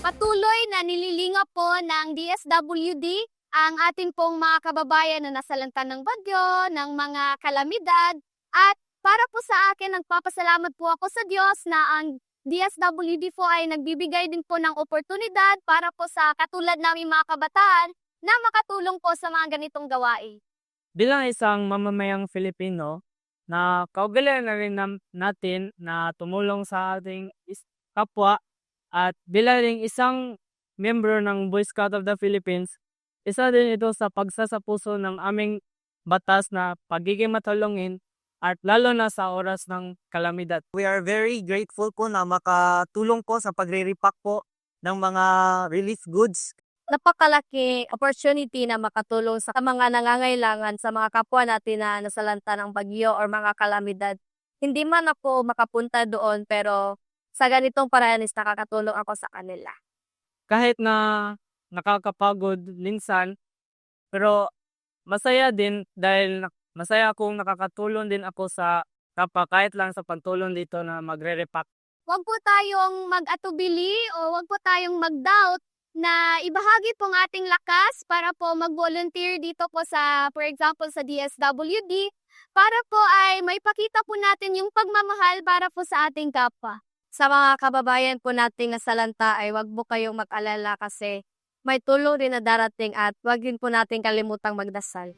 Patuloy na nililingap po ng DSWD ang ating pong mga kababayan na nasalanta ng bagyo, ng mga kalamidad. At para po sa akin, nagpapasalamat po ako sa Diyos na ang DSWD po ay nagbibigay din po ng oportunidad para po sa katulad namin mga kabataan na makatulong po sa mga ganitong gawain. Bilang isang mamamayang Filipino, na kaugalian na rin natin na tumulong sa ating kapwa at bilang ring isang member ng Boy Scout of the Philippines, isa din ito sa pagsasapuso ng aming batas na pagiging matulungin at lalo na sa oras ng kalamidad. We are very grateful po na makatulong po sa pagre-repack po ng mga relief goods. Napakalaki opportunity na makatulong sa mga nangangailangan sa mga kapwa natin na nasalanta ng bagyo or mga kalamidad. Hindi man ako makapunta doon pero sa ganitong paraan is nakakatulong ako sa kanila. Kahit na nakakapagod minsan, pero masaya din dahil masaya akong nakakatulong din ako sa kapwa kahit lang sa pagtulong dito na magre-repack. Huwag po tayong mag-atubili o huwag po tayong mag-doubt na ibahagi pong ating lakas para po mag-volunteer dito po sa, for example, sa DSWD, para po ay maipakita po natin yung pagmamahal para po sa ating kapwa. Sa mga kababayan po nating nasalanta ay huwag po kayong mag-alala kasi may tulong rin na darating at huwag din po natin kalimutang magdasal.